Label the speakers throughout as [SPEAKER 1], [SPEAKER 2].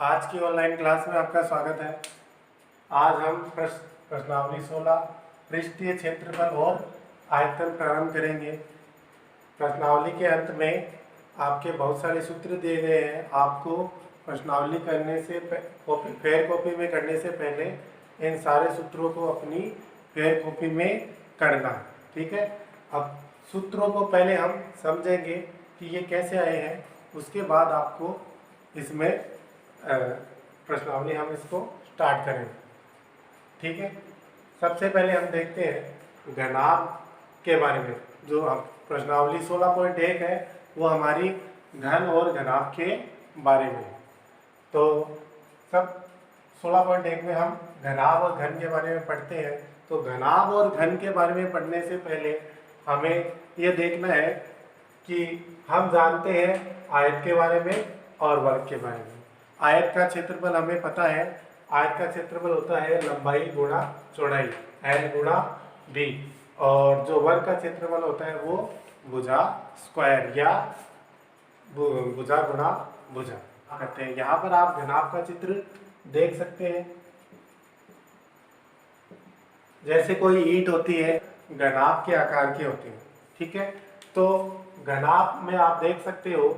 [SPEAKER 1] आज की online class में आपका स्वागत है। आज हम प्रश्नावली 16 पृष्ठीय क्षेत्रफल और आयतन प्रारंभ करेंगे। प्रश्नावली के अंत में आपके बहुत सारे सूत्र दिए गए हैं। आपको प्रश्नावली करने से फेयर कॉपी में करने से पहले इन सारे सूत्रों को अपनी फेयर कॉपी में करना, ठीक है। अब सूत्रों को पहले हम समझेंगे कि ये कैसे आए हैं, उसके बाद आपको इसमें प्रश्नावली हम इसको स्टार्ट करेंगे, ठीक है। सबसे पहले हम देखते हैं घनाभ के बारे में। जो हम प्रश्नावली 16.1 है वो हमारी घन और घनाभ के बारे में। तो सब 16.1 में हम घनाभ और घन के बारे में पढ़ते हैं। तो घनाभ और घन के बारे में पढ़ने से पहले हमें ये देखना है कि हम जानते हैं आयत के बारे में और वर्ग के बारे में। आयत का क्षेत्रफल हमें पता है। आयत का क्षेत्रफल होता है लंबाई गुणा चौड़ाई, L गुणा B, और जो वर्ग का क्षेत्रफल होता है वो भुजा स्क्वायर या भुजा गुणा भुजा कहते हैं। यहाँ पर आप घनाभ का चित्र देख सकते हैं। जैसे कोई ईंट होती है घनाभ के आकार की होती है, ठीक है। तो घनाभ में आप देख सकते हो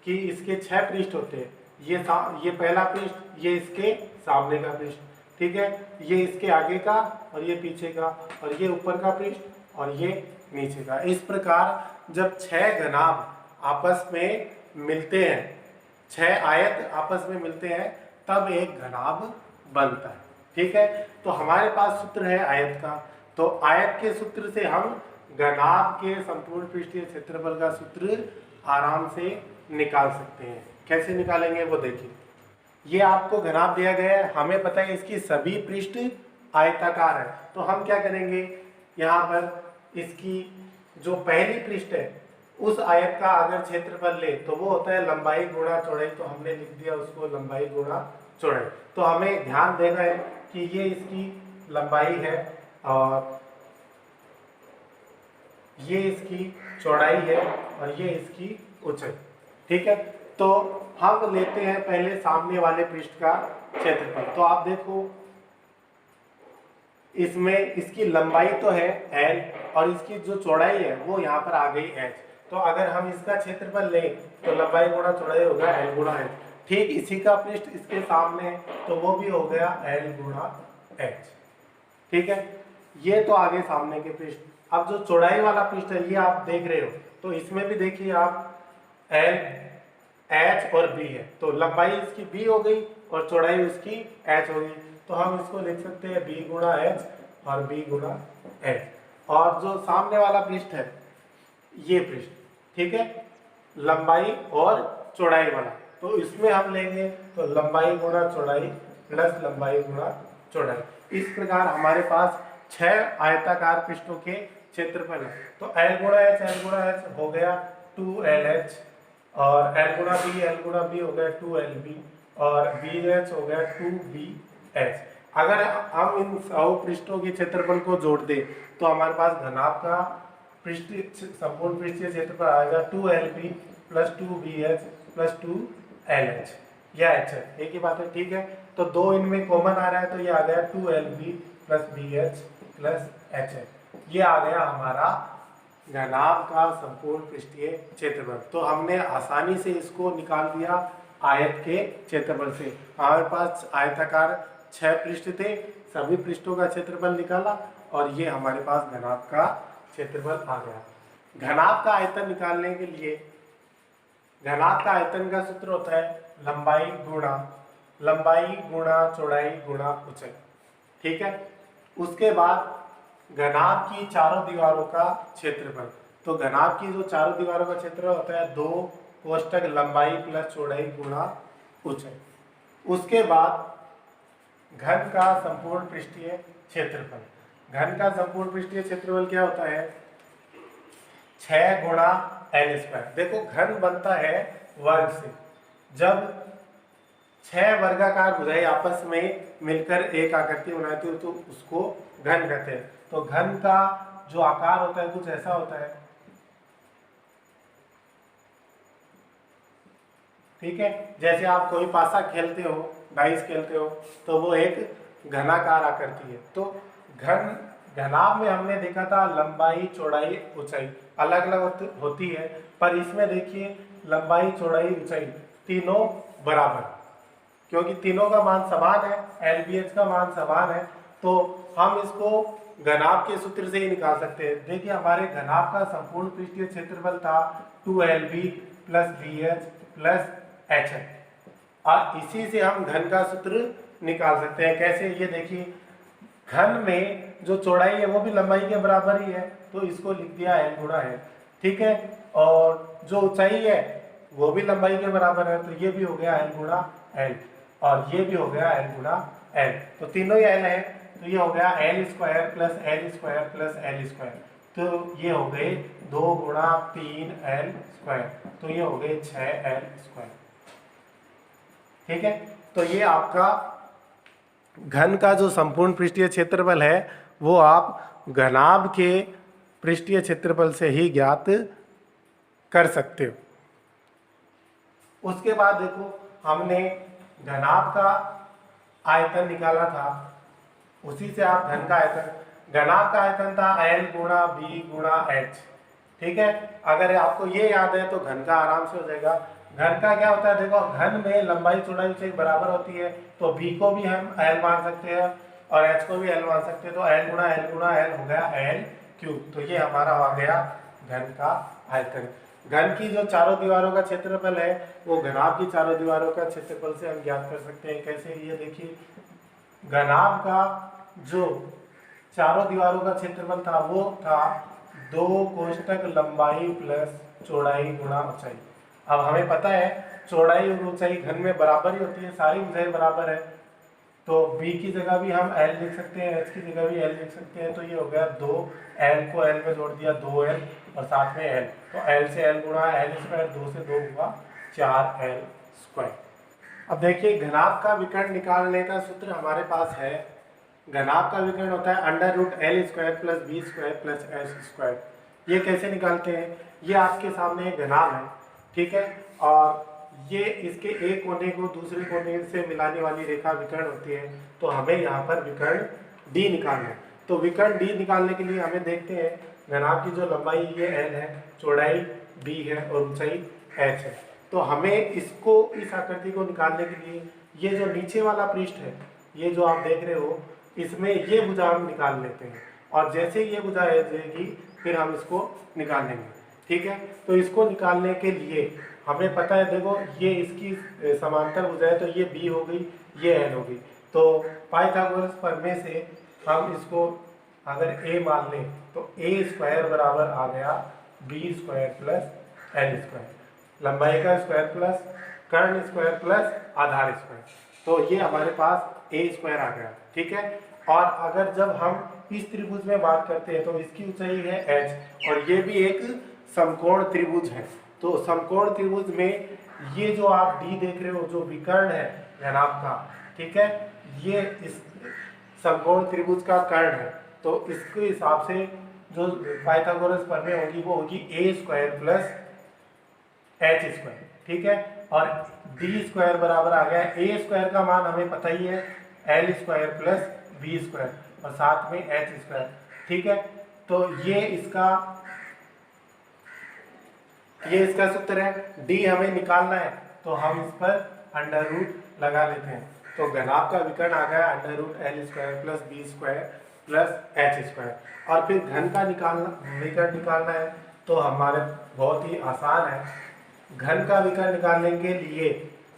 [SPEAKER 1] कि इसके 6 पृष्ठ होते हैं। ये पहला पृष्ठ, ये इसके सामने का पृष्ठ, ठीक है। ये इसके आगे का और ये पीछे का, और ये ऊपर का पृष्ठ और ये नीचे का। इस प्रकार जब 6 घनाभ आपस में मिलते हैं, 6 आयत आपस में मिलते हैं, तब एक घनाभ बनता है, ठीक है। तो हमारे पास सूत्र है आयत का। तो आयत के सूत्र से हम घनाभ के संपूर्ण पृष्ठीय क्षेत्रफल का सूत्र आराम से निकाल सकते हैं। कैसे निकालेंगे वो देखिए। ये आपको घनाभ दिया गया है, हमें पता है इसकी सभी पृष्ठ आयताकार है। तो हम क्या करेंगे, यहाँ पर इसकी जो पहली पृष्ठ है उस आयत का अगर क्षेत्रफल ले तो वो होता है लंबाई गुणा चौड़ाई। तो हमने लिख दिया उसको लंबाई गुणा चौड़ाई। तो हमें ध्यान देना है कि ये इसकी लंबाई है और ये इसकी चौड़ाई है और ये इसकी ऊंचाई, ठीक है। तो हम लेते हैं पहले सामने वाले पृष्ठ का क्षेत्रफल। तो आप देखो इसमें इसकी लंबाई तो है L और इसकी जो चौड़ाई है वो यहाँ पर आ गई H। तो अगर हम इसका क्षेत्रफल लें तो लंबाई गुणा चौड़ाई होगा L गुणा H। ठीक इसी का पृष्ठ इसके सामने है तो वो भी हो गया L गुणा H, ठीक है। ये तो आगे सामने के पृष्ठ। अब जो चौड़ाई वाला पृष्ठ है ये आप देख रहे हो, तो इसमें भी देखिए आप L, H और B है। तो लंबाई इसकी B हो गई और चौड़ाई उसकी H हो गई। तो हम इसको लिख सकते हैं B गुणा H और B गुणा H। और जो सामने वाला पृष्ठ है ये पृष्ठ, ठीक है, लंबाई और चौड़ाई वाला। तो इसमें हम लेंगे तो लंबाई गुणा चौड़ाई प्लस लंबाई गुणा चौड़ाई। इस प्रकार हमारे पास 6 आयताकार पृष्ठों के क्षेत्रफल है। तो L गुणा H हो गया 2LH और L गुणा B हो गया 2LB और BH हो गया 2BH। अगर हम इन 100 पृष्ठों के क्षेत्रफल को जोड़ दें तो हमारे पास घनाभ का संपूर्ण पृष्ठीय क्षेत्रफल आएगा 2LB plus 2BH plus 2LH। यह H है, एक ही बात है, ठीक है। तो 2 इनमें कॉमन आ रहा है तो ये आ गया 2LB plus BH plus HH। ये आ गया हमारा घनाभ का संपूर्ण पृष्ठीय क्षेत्रफल। तो हमने आसानी से इसको निकाल दिया आयत के क्षेत्रफल से। हमारे पास आयताकार 6 पृष्ठ थे, सभी पृष्ठों का क्षेत्रफल निकाला और ये हमारे पास घनाभ का क्षेत्रफल आ गया। घनाभ का आयतन निकालने के लिए घनाभ का आयतन का सूत्र होता है लंबाई गुणा चौड़ाई गुणा ऊंचाई, ठीक है। उसके बाद घनाभ की चारों दीवारों का क्षेत्रफल। तो घनाभ की जो चारों दीवारों का क्षेत्रफल होता है 2 कोष्ठक लंबाई प्लस चौड़ाई गुणा ऊंचाई। उसके बाद घन का संपूर्ण पृष्ठीय क्षेत्रफल। घन का संपूर्ण पृष्ठीय क्षेत्रफल क्या होता है 6 गुणा L स्क्वायर। देखो घन बनता है वर्ग से। जब 6 वर्गाकार भुजाएं आपस में मिलकर एक आकृति बनाती है तो उसको घन कहते हैं। तो घन का जो आकार होता है कुछ ऐसा होता है। ठीक है, जैसे आप कोई पासा खेलते हो, डाइस खेलते हो, तो वो एक घनाकार आकृति है। तो घनाभ में हमने देखा था लंबाई, चौड़ाई, ऊंचाई अलग अलग होती है, पर इसमें देखिए लंबाई, चौड़ाई, ऊंचाई तीनों बराबर, क्योंकि तीनों का मान समान है, LBH का मान समान है, तो हम इसको घनाभ के सूत्र से ही निकाल सकते हैं। देखिए हमारे घनाभ का संपूर्ण पृष्ठीय क्षेत्रफल था 2LB plus BH plus HH, और इसी से हम घन का सूत्र निकाल सकते हैं। कैसे, ये देखिए घन में जो चौड़ाई है वो भी लंबाई के बराबर ही है, तो इसको लिख दिया L गुणा है, ठीक है, और जो ऊंचाई है वो भी लंबाई के बराबर है, तो ये भी हो गया L गुणा L, और ये भी हो गया L गुणा L, तो तीनों ही L है, तो ये हो गया L square plus L square plus L square, तो ये हो गए 2 गुणा 3L स्क्वायर, तो ये हो गए 6L स्क्वायर, ठीक है। तो ये आपका घन का जो संपूर्ण पृष्ठीय क्षेत्रफल है वो आप घनाभ के पृष्ठीय क्षेत्रफल से ही ज्ञात कर सकते हो। उसके बाद देखो हमने घनाभ का आयतन निकाला था, उसी से आप घन का आयतन, घनाभ का आयतन था L गुणा B गुणा H, ठीक है। अगर आपको ये याद है तो घन का आराम से हो जाएगा। घन का क्या होता है, देखो घन में लंबाई चौड़ाई ऊंचाई बराबर होती है, तो B को भी हम L मान सकते हैं और H को भी L मान सकते हैं, तो L गुणा L हो गया L क्यूब, तो ये हमारा आ गया घन का आयतन। घन की जो चारों दीवारों का क्षेत्रफल है वो घनाभ की चारों दीवारों का क्षेत्रफल से हम ज्ञात कर सकते हैं। कैसे, ये देखिए घनाभ का जो चारों दीवारों का क्षेत्रफल था वो था 2 कोष्ठक लंबाई प्लस चौड़ाई गुणा ऊंचाई। अब हमें पता है चौड़ाई और ऊंचाई घन में बराबर ही होती है, सारी ऊंचाई बराबर है, तो B की जगह भी हम L लिख सकते हैं, H की जगह भी L लिख सकते हैं, तो ये हो गया 2L को L में जोड़ दिया 2L और साथ में L, तो L से L गुणा L स्क्वायर, 2 से 2 हुआ 4L स्क्वायर। अब देखिए घनाभ का विकर्ण निकालने का सूत्र हमारे पास है। घनाभ का विकर्ण होता है under root L square plus B square plus H square. ये कैसे निकालते हैं, ये आपके सामने एक घनाभ है, ठीक है, और ये इसके एक कोने को दूसरे कोने से मिलाने वाली रेखा विकर्ण होती है, तो हमें यहाँ पर विकर्ण D निकालना है। तो विकर्ण D निकालने के लिए हमें देखते हैं घनाभ की जो लंबाई ये L है, चौड़ाई B है और ऊंचाई H है, तो हमें इसको, इस आकृति को निकालने के लिए ये जो नीचे वाला पृष्ठ है, ये जो आप देख रहे हो, इसमें ये भुजा हम निकाल लेते हैं, और जैसे ये भुजा आ जाएगी फिर हम इसको निकाल लेंगे, ठीक है। तो इसको निकालने के लिए हमें पता है, देखो ये इसकी समांतर भुजा है, तो ये B हो गई, ये L हो गई, तो पाइथागोरस प्रमेय से हम इसको अगर A मान लें तो A स्क्वायर बराबर आ गया B square plus L square, लंबाई का स्क्वायर प्लस कर्ण स्क्वायर प्लस आधार स्क्वायर, तो ये हमारे पास A स्क्वायर आ गया, ठीक है। और अगर जब हम इस त्रिभुज में बात करते हैं तो इसकी ऊंचाई है H, और ये भी एक समकोण त्रिभुज है, तो समकोण त्रिभुज में ये जो आप D देख रहे हो, जो विकर्ण है घनाभ का, ठीक है, ये इस समकोण त्रिभुज का कर्ण है, तो इसके हिसाब से जो पाइथागोरस प्रमेय होगी वो होगी A square plus H square, ठीक है, और D स्क्वायर बराबर आ गया, A स्क्वायर का मान हमें पता ही है L square plus B square और साथ में H स्क्वायर, ठीक है। तो ये इसका सूत्र है। D हमें निकालना है तो हम इस पर अंडर रूट लगा लेते हैं, तो घनाभ का विकर्ण आ गया under root L square plus B square plus H square. और फिर घन का विकर्ण निकालना है तो हमारे बहुत ही आसान है। घन का विकर्ण निकालने के लिए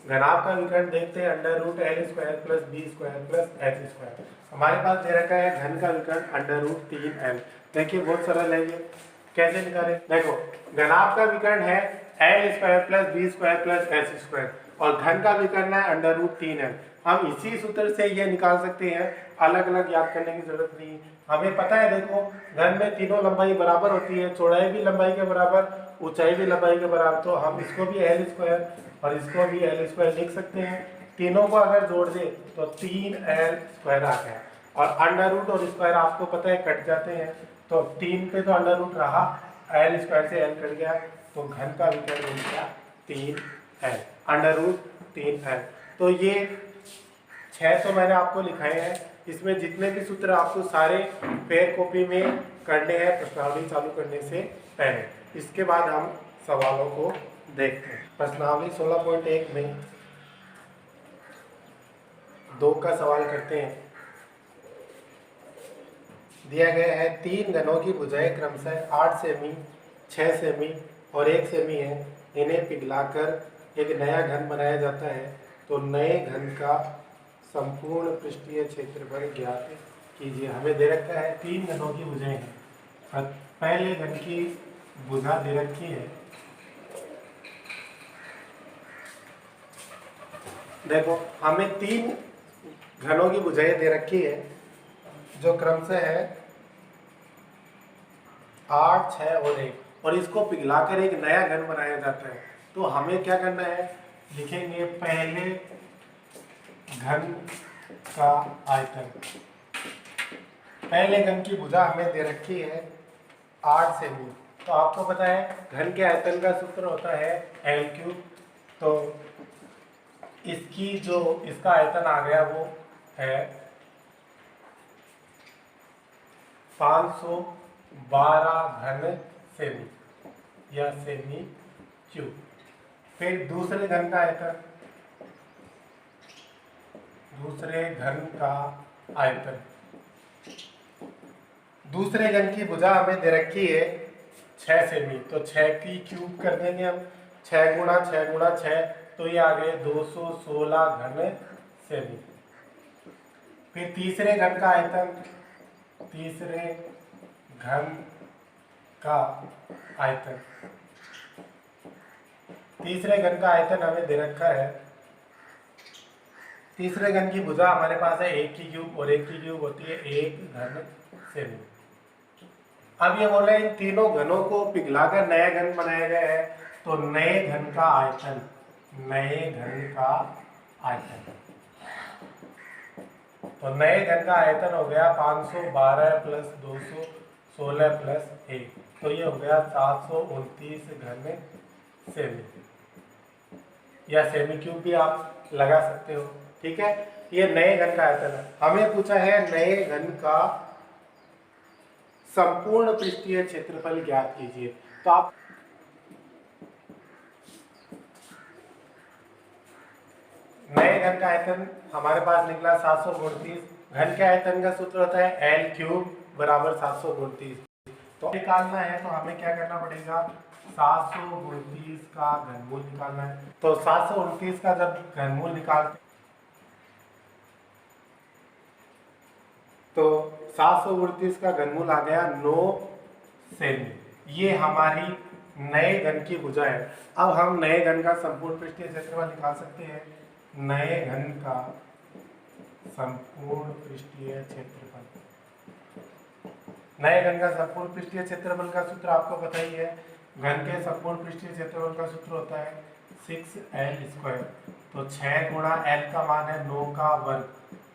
[SPEAKER 1] घनाभ का विकर्ण देखते हैं under root L square plus B square plus H square. हमारे पास दे रखा है घन का विकर्ण अंडर रूट 3L। देखिए बहुत सरल है ये, कैसे निकालें, देखो घनाभ का विकर्ण है L square plus B square plus H square और घन का विकर्ण है अंडर रूट 3L। हम इसी सूत्र से ये निकाल सकते हैं, अलग अलग याद करने की जरूरत नहीं। हमें पता है, देखो घन में तीनों लंबाई बराबर होती है, चौड़ाई भी लंबाई के बराबर, ऊंचाई भी लंबाई के बराबर, तो हम इसको भी L स्क्वायर और इसको भी L स्क्वायर लिख सकते हैं। तीनों को अगर जोड़ दे तो 3L स्क्वायर आ गया, और अंडर रूट और स्क्वायर आपको पता है कट जाते हैं, तो 3 पे तो अंडर रूट रहा, L स्क्वायर से L कट गया, तो घन का विकर्ण हो गया 3L। √3l। तो ये 6 तो मैंने आपको लिखाए हैं, इसमें जितने भी सूत्र आपको सारे फेयर कॉपी में करने हैं प्रश्नावली चालू करने से पहले। इसके बाद हम सवालों को देखते हैं। प्रश्नावली 16.1 में 2 का सवाल करते हैं। दिया गया है 3 घनों की भुजाएं क्रमशः 8 सेमी, 6 सेमी और 1 सेमी है। इन्हें पिघलाकर एक नया घन बनाया जाता है, तो नए घन का संपूर्ण पृष्ठीय क्षेत्रफल ज्ञात कीजिए। हमें दे रखा है 3 घनों की भुजाएं हैं। पहले घन की भुजा दे रखी है, देखो हमें 3 घनों की भुजाएं दे रखी है जो क्रमशः है 8, 6 और 1, और इसको पिघलाकर एक नया घन बनाया जाता है। तो हमें क्या करना है, लिखेंगे पहले घन का आयतन। पहले घन की भुजा हमें दे रखी है 8 सेमी। तो आपको पता है घन के आयतन का सूत्र होता है L3। तो इसका आयतन आ गया वो है 512 घन सेमी या सेमी क्यूब। फिर दूसरे घन का आयतन, दूसरे घन की भुजा हमें दे रखी है 6 सेमी। तो 6 की क्यूब कर देंगे हम, 6 गुणा 6 गुणा 6, तो ये आ गए 216 घन सेमी। फिर तीसरे घन का आयतन, तीसरे घन का आयतन हमें दे रखा है, तीसरे घन की भुजा हमारे पास है 1 की क्यूब, और 1 की क्यूब होती है 1 घन सेमी। अब ये बोल रहे हैं इन तीनों घनों को पिघलाकर नया घन बनाया गया है, तो नए घन का आयतन तो नए घन का आयतन हो गया 512 प्लस 216 प्लस 1, तो ये हो गया 729 घन सेमी या सेमी क्यूब भी आप लगा सकते हो। ठीक है, ये नए घन का आयतन है। हमें पूछा है नए घन का संपूर्ण पृष्ठीय क्षेत्रफल ज्ञात कीजिए। तो आप नए घन का आयतन हमारे पास निकला 729। घन के आयतन का सूत्र होता है L3 बराबर 729। तो निकालना है तो हमें क्या करना पड़ेगा, 729 का घनमूल निकालना है। तो 729 का जब घनमूल निकालते तो 729 का घनमूल आ गया 9 सेमी। ये हमारी नए घन की भुजा है। अब हम नए घन का संपूर्ण पृष्ठीय क्षेत्रफल निकाल सकते हैं। नए घन का संपूर्ण पृष्ठीय क्षेत्रफल, नए घन का संपूर्ण पृष्ठीय क्षेत्रफल का सूत्र आपको पता ही है। घन के संपूर्ण पृष्ठीय क्षेत्रफल का सूत्र होता है 6l²। तो 6 गुणा l का मान है 9 का वर्ग,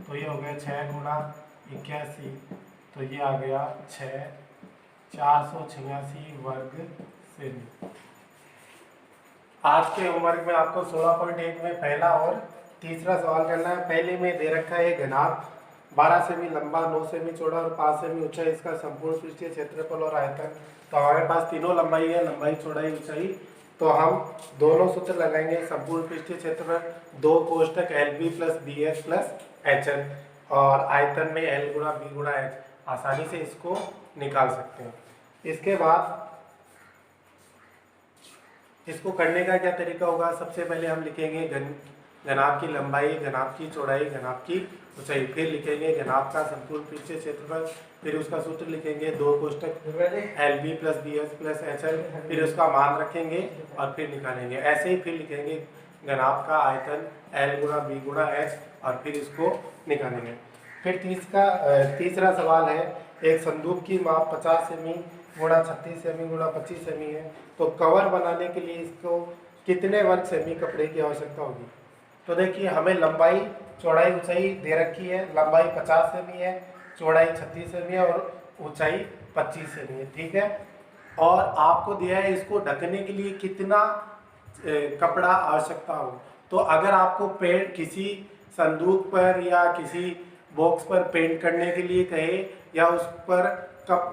[SPEAKER 1] तो ये हो गया 6 गुणा 81, तो ये आ गया 486 वर्ग सेमी। आज के होमवर्क में आपको 16.1 में पहला और तीसरा सवाल करना है। पहले में दे रखा है घनाभ 12 सेमी लंबा, 9 सेमी चौड़ा और 5 सेमी ऊंचा, इसका संपूर्ण पृष्ठीय क्षेत्रफल और आयतन। तो हमारे पास तीनों लंबाई है, लंबाई चौड़ाई ऊंचाई। तो हम दोनों सूत्र लगाएंगे। संपूर्ण पृष्ठीय क्षेत्रफल 2 कोष्टक LB plus BS plus HL, और आयतन में L गुणा B गुणा H। आसानी से इसको निकाल सकते हैं। इसके बाद इसको करने का क्या तरीका होगा, सबसे पहले हम लिखेंगे घनाभ की लंबाई, घनाभ की चौड़ाई, घनाभ की ऊंचाई, फिर लिखेंगे घनाभ का संपूर्ण पृष्ठीय क्षेत्रफल, फिर उसका सूत्र लिखेंगे 2 कोष्टक LB plus BS plus HL, फिर उसका मान रखेंगे और फिर निकालेंगे। ऐसे ही फिर लिखेंगे घनाभ का आयतन L गुणा B गुणा H और फिर इसको निकालेंगे। फिर तीसरा सवाल है, एक संदूक की माप 50 सेमी गुणा 36 सेमी गुणा 25 सेमी है। तो कवर बनाने के लिए इसको कितने वर्ग सेमी कपड़े की आवश्यकता होगी। तो देखिए हमें लंबाई चौड़ाई ऊंचाई दे रखी है। लंबाई 50 सेमी है, चौड़ाई 36 सेमी है और ऊंचाई 25 सेमी है। ठीक है, और आपको दिया है इसको ढकने के लिए कितना कपड़ा आवश्यकता हो। तो अगर आपको पेंट किसी संदूक पर या किसी बॉक्स पर पेंट करने के लिए कहे या उस पर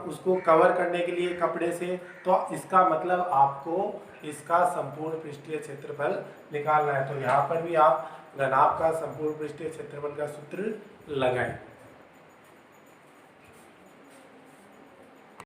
[SPEAKER 1] उसको कवर करने के लिए कपड़े से, तो इसका मतलब आपको इसका संपूर्ण पृष्ठीय क्षेत्रफल निकालना है। तो यहाँ पर भी आप घनाभ का संपूर्ण पृष्ठीय क्षेत्रफल का सूत्र लगाएं।